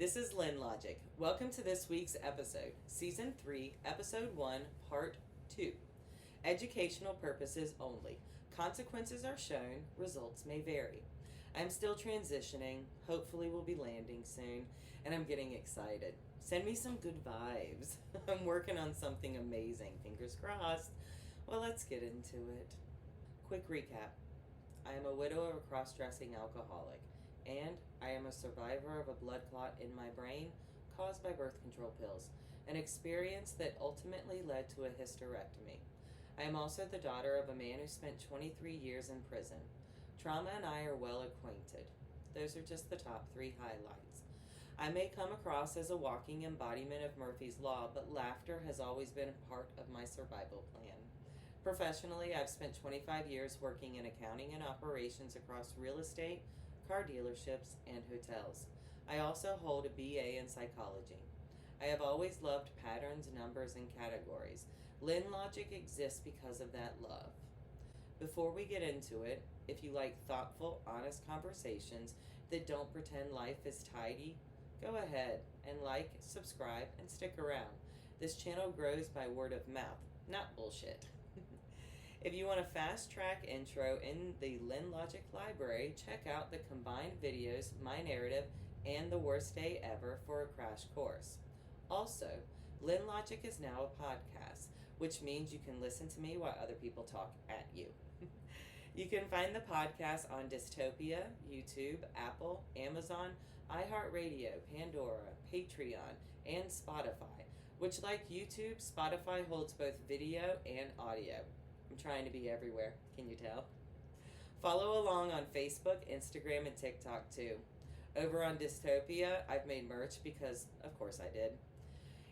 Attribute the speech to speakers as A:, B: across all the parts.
A: This is Lynn Logic. Welcome to this week's episode, Season 3, Episode 1, Part 2. Educational purposes only. Consequences are shown, results may vary. I'm still transitioning, hopefully we'll be landing soon, and I'm getting excited. Send me some good vibes. I'm working on something amazing, fingers crossed. Well, let's get into it. Quick recap. I am a widow of a cross-dressing alcoholic, and I am a survivor of a blood clot in my brain caused by birth control pills, an experience that ultimately led to a hysterectomy. I am also the daughter of a man who spent 23 years in prison. Trauma and I are well acquainted. Those are just the top 3 highlights. I may come across as a walking embodiment of Murphy's Law, but laughter has always been a part of my survival plan. Professionally, I've spent 25 years working in accounting and operations across real estate, car dealerships, and hotels. I also hold a BA in psychology. I have always loved patterns, numbers, and categories. Lynn Logic exists because of that love. Before we get into it, if you like thoughtful, honest conversations that don't pretend life is tidy, go ahead and like, subscribe, and stick around. This channel grows by word of mouth, not bullshit. If you want a fast-track intro in the Lynn Logic library, check out the combined videos, my narrative, and the worst day ever for a crash course. Also, Lynn Logic is now a podcast, which means you can listen to me while other people talk at you. You can find the podcast on Dystopia, YouTube, Apple, Amazon, iHeartRadio, Pandora, Patreon, and Spotify, which, like YouTube, Spotify holds both video and audio. I'm trying to be everywhere, can you tell? Follow along on Facebook, Instagram, and TikTok too. Over on Dystopia, I've made merch because, of course, I did.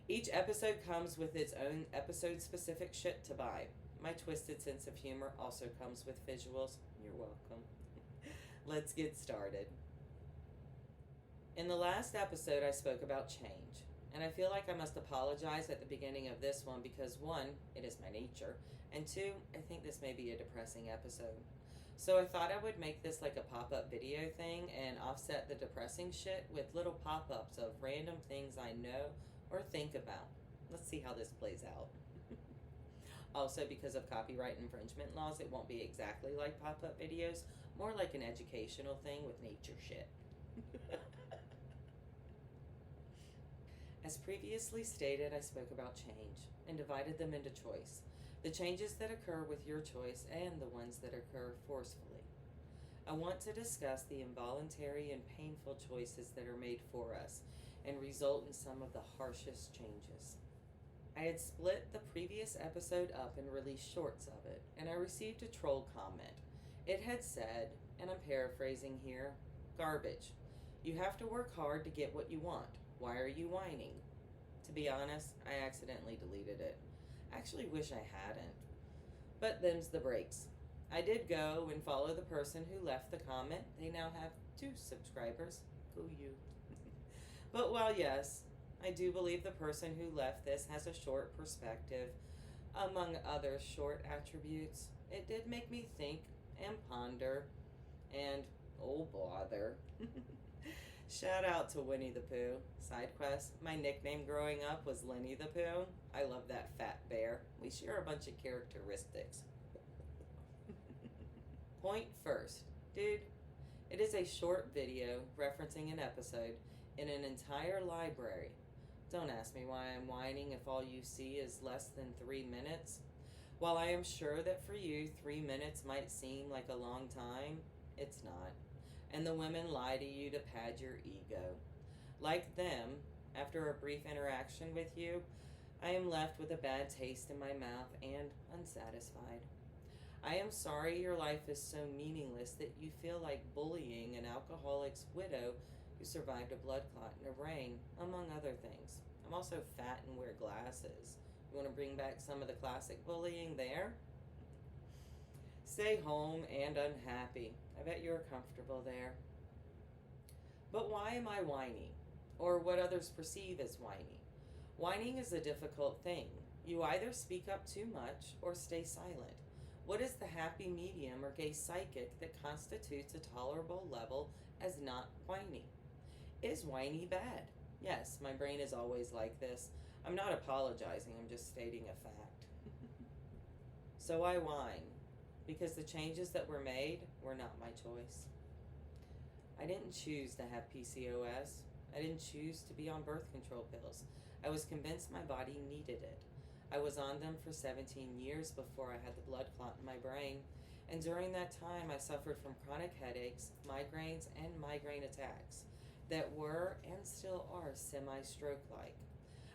A: Each episode comes with its own episode-specific shit to buy. My twisted sense of humor also comes with visuals. You're welcome. Let's get started. In the last episode, I spoke about change. And I feel like I must apologize at the beginning of this one because 1, it is my nature, and 2, I think this may be a depressing episode. So I thought I would make this like a pop-up video thing and offset the depressing shit with little pop-ups of random things I know or think about. Let's see how this plays out. Also, because of copyright infringement laws, it won't be exactly like pop-up videos, more like an educational thing with nature shit. As previously stated, I spoke about change and divided them into choice. The changes that occur with your choice and the ones that occur forcefully. I want to discuss the involuntary and painful choices that are made for us and result in some of the harshest changes. I had split the previous episode up and released shorts of it, and I received a troll comment. It had said, and I'm paraphrasing here, garbage. You have to work hard to get what you want. Why are you whining? To be honest, I accidentally deleted it. I actually wish I hadn't. But them's the breaks. I did go and follow the person who left the comment. They now have 2 subscribers. Go you. But while yes, I do believe the person who left this has a short perspective, among other short attributes, it did make me think and ponder and, oh bother. Shout out to Winnie the Pooh. Side quest, my nickname growing up was Lenny the Pooh. I love that fat bear. We share a bunch of characteristics. Point first. Dude, it is a short video referencing an episode in an entire library. Don't ask me why I'm whining if all you see is less than 3 minutes. While I am sure that for you 3 minutes might seem like a long time, it's not. And the women lie to you to pad your ego. Like them, after a brief interaction with you, I am left with a bad taste in my mouth and unsatisfied. I am sorry your life is so meaningless that you feel like bullying an alcoholic's widow who survived a blood clot in her brain, among other things. I'm also fat and wear glasses. You want to bring back some of the classic bullying there? Stay home and unhappy. I bet you're comfortable there. But why am I whiny? Or what others perceive as whiny? Whining is a difficult thing. You either speak up too much or stay silent. What is the happy medium or gay psychic that constitutes a tolerable level as not whiny? Is whiny bad? Yes, my brain is always like this. I'm not apologizing, I'm just stating a fact. So I whine, because the changes that were made were not my choice. I didn't choose to have PCOS. I didn't choose to be on birth control pills. I was convinced my body needed it. I was on them for 17 years before I had the blood clot in my brain, and during that time I suffered from chronic headaches, migraines, and migraine attacks that were and still are semi-stroke-like.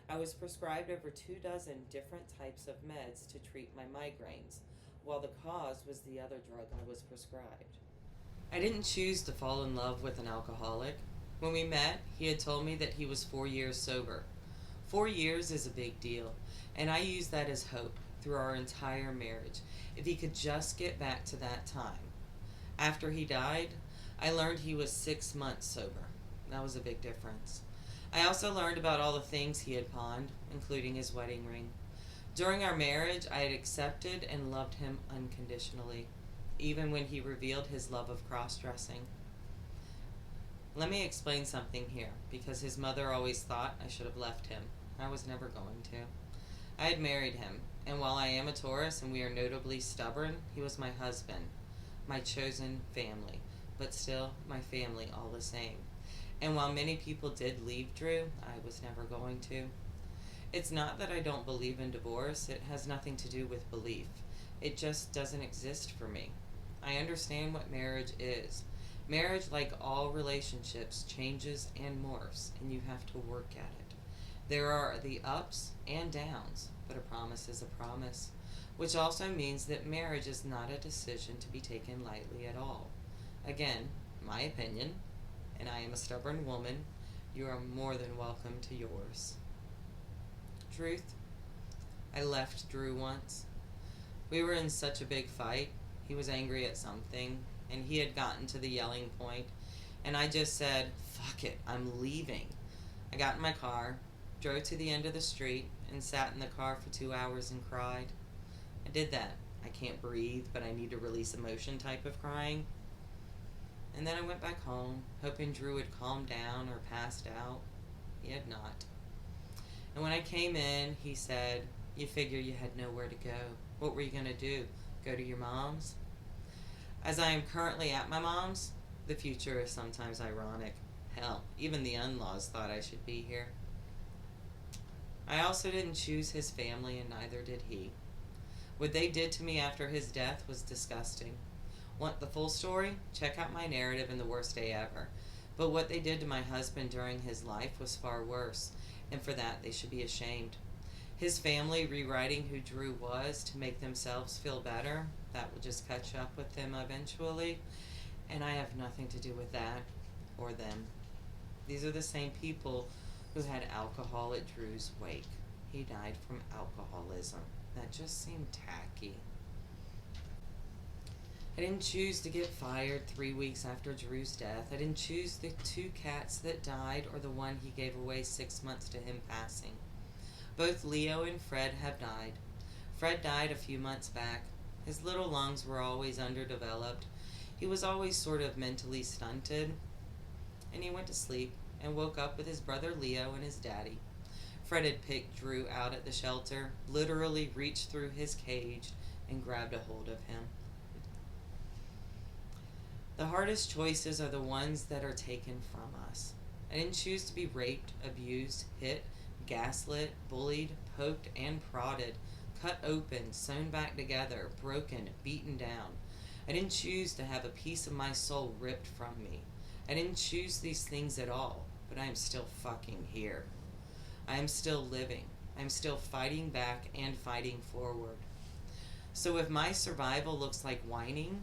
A: I was prescribed over 24 different types of meds to treat my migraines, while the cause was the other drug I was prescribed. I didn't choose to fall in love with an alcoholic. When we met, he had told me that he was 4 years sober. 4 years is a big deal, and I used that as hope through our entire marriage, if he could just get back to that time. After he died, I learned he was 6 months sober. That was a big difference. I also learned about all the things he had pawned, including his wedding ring. During our marriage, I had accepted and loved him unconditionally, even when he revealed his love of cross-dressing. Let me explain something here, because his mother always thought I should have left him. I was never going to. I had married him, and while I am a Taurus and we are notably stubborn, he was my husband, my chosen family, but still my family all the same. And while many people did leave Drew, I was never going to. It's not that I don't believe in divorce, it has nothing to do with belief. It just doesn't exist for me. I understand what marriage is. Marriage, like all relationships, changes and morphs, and you have to work at it. There are the ups and downs, but a promise is a promise, which also means that marriage is not a decision to be taken lightly at all. Again, my opinion, and I am a stubborn woman, you are more than welcome to yours. Truth, I left Drew once. We were in such a big fight. He was angry at something, and he had gotten to the yelling point, and I just said, fuck it, I'm leaving. I got in my car, drove to the end of the street, and sat in the car for 2 hours and cried. I did that. I can't breathe, but I need to release emotion type of crying. And then I went back home, hoping Drew would calm down or passed out. He had not. And when I came in, he said, you figure you had nowhere to go. What were you going to do? Go to your mom's? As I am currently at my mom's, the future is sometimes ironic. Hell, even the in-laws thought I should be here. I also didn't choose his family, and neither did he. What they did to me after his death was disgusting. Want the full story? Check out my narrative in The Worst Day Ever. But what they did to my husband during his life was far worse, and for that they should be ashamed. His family rewriting who Drew was to make themselves feel better, that will just catch up with them eventually, and I have nothing to do with that or them. These are the same people who had alcohol at Drew's wake. He died from alcoholism. That just seemed tacky. I didn't choose to get fired 3 weeks after Drew's death. I didn't choose the 2 cats that died or the one he gave away 6 months to him passing. Both Leo and Fred have died. Fred died a few months back. His little lungs were always underdeveloped. He was always sort of mentally stunted. And he went to sleep and woke up with his brother Leo and his daddy. Fred had picked Drew out at the shelter, literally reached through his cage and grabbed a hold of him. The hardest choices are the ones that are taken from us. I didn't choose to be raped, abused, hit, gaslit, bullied, poked, and prodded, cut open, sewn back together, broken, beaten down. I didn't choose to have a piece of my soul ripped from me. I didn't choose these things at all, but I am still fucking here. I am still living. I am still fighting back and fighting forward. So if my survival looks like whining,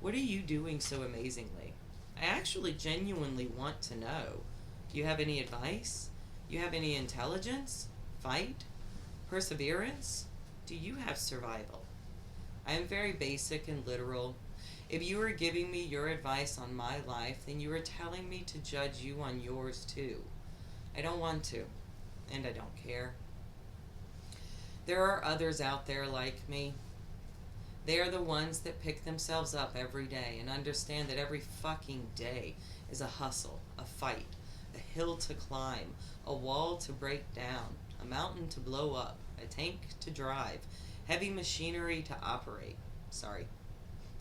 A: what are you doing so amazingly? I actually genuinely want to know. Do you have any advice? You have any intelligence? Fight? Perseverance? Do you have survival? I am very basic and literal. If you are giving me your advice on my life, then you are telling me to judge you on yours too. I don't want to, and I don't care. There are others out there like me. They are the ones that pick themselves up every day and understand that every fucking day is a hustle, a fight, a hill to climb, a wall to break down, a mountain to blow up, a tank to drive, heavy machinery to operate. Sorry,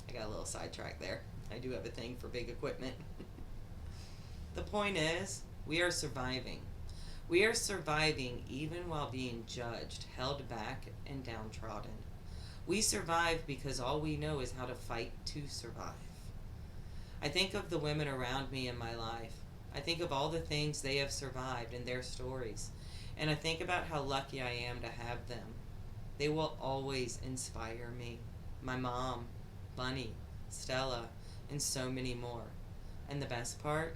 A: I got a little sidetracked there. I do have a thing for big equipment. The point is, we are surviving. We are surviving even while being judged, held back, and downtrodden. We survive because all we know is how to fight to survive. I think of the women around me in my life. I think of all the things they have survived and their stories. And I think about how lucky I am to have them. They will always inspire me. My mom, Bunny, Stella, and so many more. And the best part?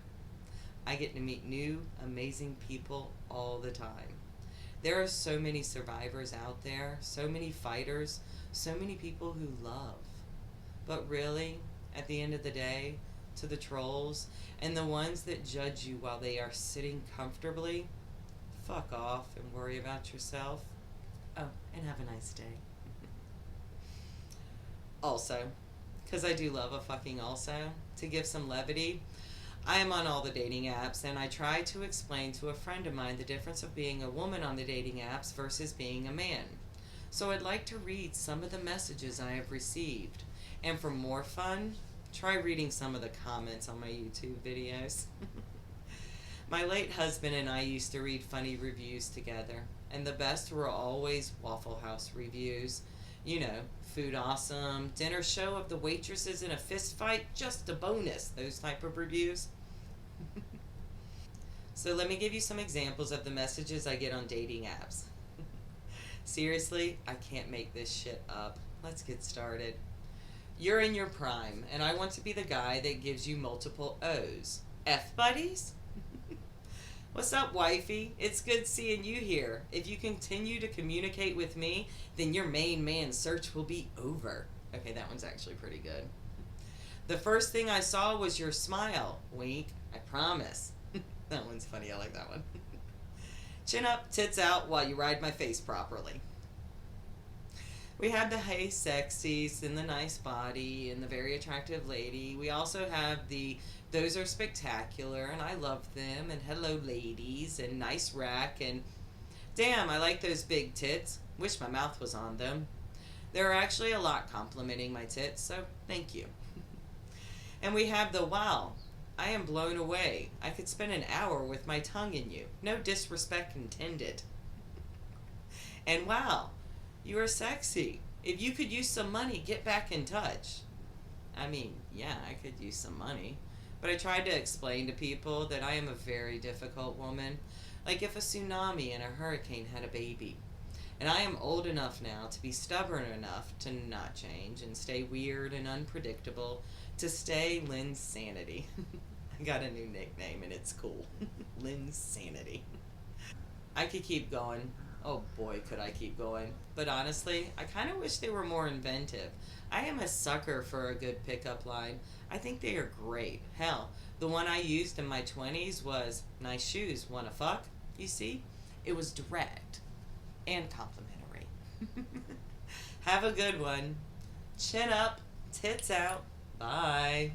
A: I get to meet new, amazing people all the time. There are so many survivors out there, so many fighters, so many people who love. But really, at the end of the day, to the trolls and the ones that judge you while they are sitting comfortably, fuck off and worry about yourself. Oh, and have a nice day. Also, because I do love a fucking also, to give some levity, I am on all the dating apps, and I try to explain to a friend of mine the difference of being a woman on the dating apps versus being a man. So I'd like to read some of the messages I have received. And for more fun, try reading some of the comments on my YouTube videos. My late husband and I used to read funny reviews together, and the best were always Waffle House reviews. You know, food awesome, dinner show of the waitresses in a fist fight, just a bonus, those type of reviews. So let me give you some examples of the messages I get on dating apps. Seriously, I can't make this shit up. Let's get started. You're in your prime, and I want to be the guy that gives you multiple O's. F buddies? What's up, wifey? It's good seeing you here. If you continue to communicate with me, then your main man search will be over. Okay, that one's actually pretty good. The first thing I saw was your smile. Wink, I promise. That one's funny, I like that one. Chin up, tits out while you ride my face properly. We have the hey sexies and the nice body and the very attractive lady. We also have the those are spectacular and I love them and hello ladies and nice rack and damn, I like those big tits. Wish my mouth was on them. There are actually a lot complimenting my tits, so thank you. And we have the wow, I am blown away. I could spend an hour with my tongue in you. No disrespect intended. And wow, you are sexy. If you could use some money, get back in touch. I mean, yeah, I could use some money. But I tried to explain to people that I am a very difficult woman. Like if a tsunami and a hurricane had a baby. And I am old enough now to be stubborn enough to not change and stay weird and unpredictable. To stay Lynn's Sanity. I got a new nickname and it's cool. Lynn's Sanity. I could keep going. Oh boy, could I keep going. But honestly, I kind of wish they were more inventive. I am a sucker for a good pickup line. I think they are great. Hell, the one I used in my 20s was, nice shoes, wanna fuck? You see? It was direct and complimentary. Have a good one. Chin up, tits out. Bye.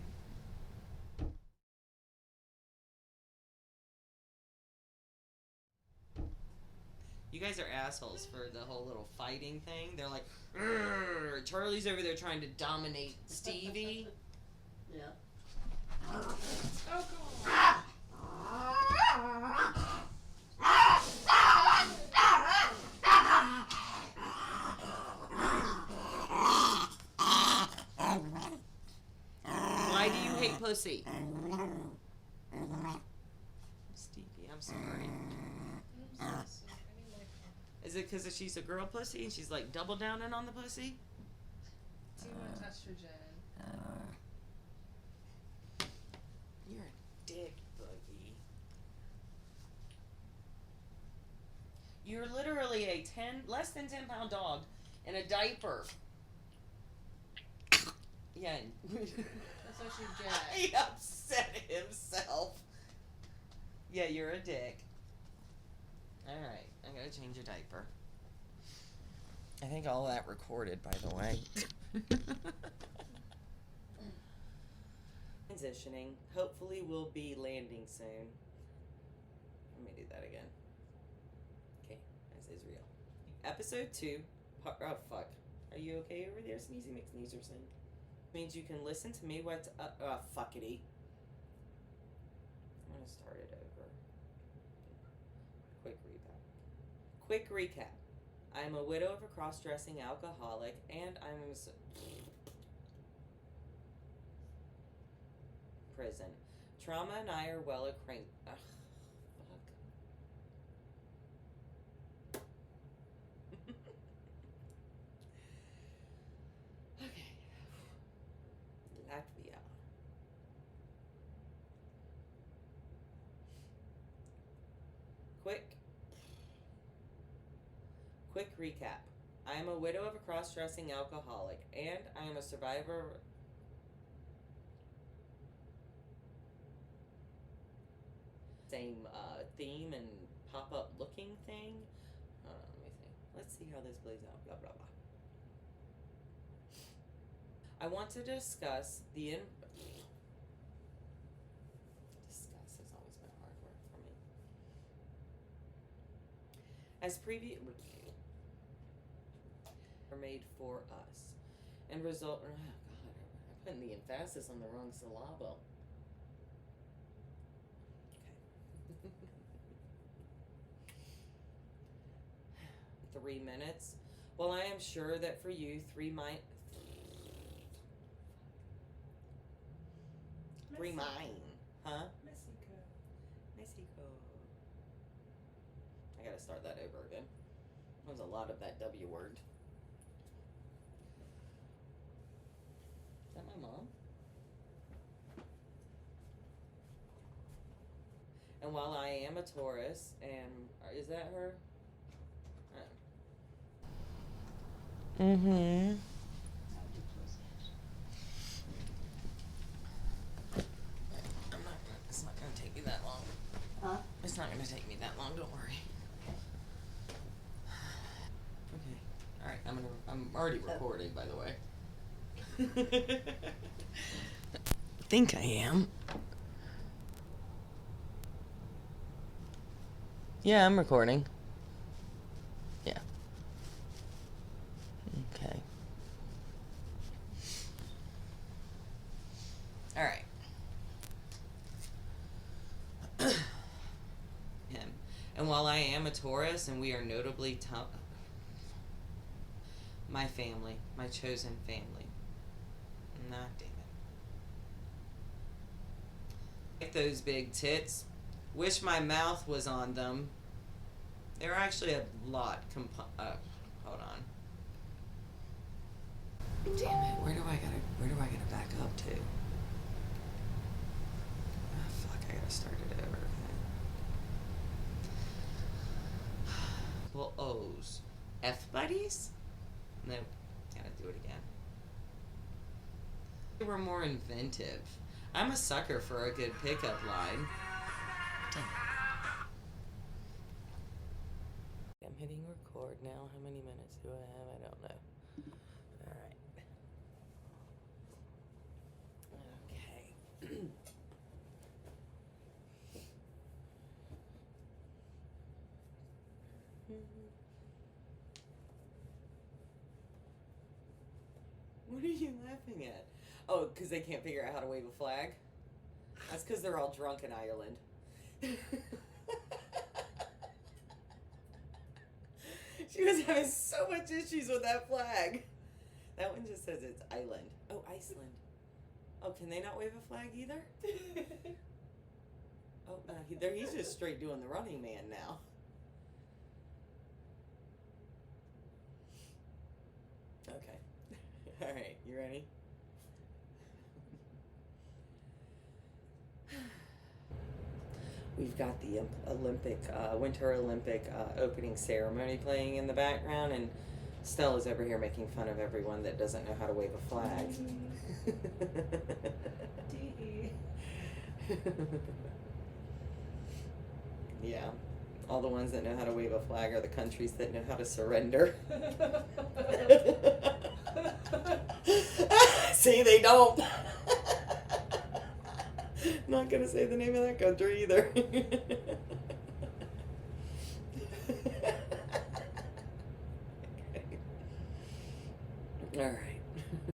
A: You guys are assholes for the whole little fighting thing. They're like, Charlie's over there trying to dominate Stevie.
B: Yeah.
A: Oh, God. Why do you hate pussy? Stevie, I'm sorry. Is it because she's a girl pussy and she's like double downing on the pussy?
B: Timo touched her Jen.
A: You're a dick, Boogie. You're literally a less than 10-pound dog in a diaper. Yeah.
B: That's what she did.
A: He upset himself. Yeah, you're a dick. Alright, I gotta change your diaper. I think all that recorded, by the way. Transitioning. Hopefully we'll be landing soon. Let me do that again. Okay, this is real. Episode 2. Oh, fuck. Are you okay over there, Sneezy McSneezerson? Means you can listen to me what's up. Oh, fuckity. I'm gonna start it over. Quick recap. I am a widow of a cross-dressing alcoholic, and I'm in prison. Trauma and I are well acquainted. Ugh, fuck. Okay. Latvia. Quick recap. I am a widow of a cross-dressing alcoholic, and I am a survivor. Same theme and pop-up looking thing. Hold on, let me see. Let's see how this plays out. Blah, blah, blah. I want to discuss the discuss has always been a hard word for me. As previous are made for us, and result. Oh God, I'm putting the emphasis on the wrong syllable. Okay. 3 minutes. Well, I am sure that for you, 3 mine. Huh? Mexico. I gotta start that over again. There's a lot of that W word. Is that my mom? And while I am a Taurus, and is that her? Mm-hmm. It's not gonna take me that long.
B: Huh?
A: It's not gonna take me that long, don't worry. Okay. Alright, I'm already recording, by the way. I think I am. Yeah, I'm recording. Yeah. Okay. Alright. Him. And while I am a Taurus, and we are notably my family, my chosen family. Nah, damn it. Like those big tits. Wish my mouth was on them. They're actually a lot. Hold on. Damn it! Where do I gotta back up to? Oh, fuck! I gotta start it over. Well, O's. F buddies? Nope. Gotta do it again. They were more inventive. I'm a sucker for a good pickup line. Damn it. I'm hitting record now. How many minutes do I have? I don't know. Alright. Okay. What are you laughing at? Oh, because they can't figure out how to wave a flag? That's because they're all drunk in Ireland. She was having so much issues with that flag. That one just says it's island. Oh, Iceland. Oh, can they not wave a flag either? Oh, he's just straight doing the Running Man now. Okay. All right, you ready? We've got the Winter Olympic opening ceremony playing in the background, and Stella's over here making fun of everyone that doesn't know how to wave a flag. Yeah. All the ones that know how to wave a flag are the countries that know how to surrender. See, they don't. Not gonna say the name of that country either. All right.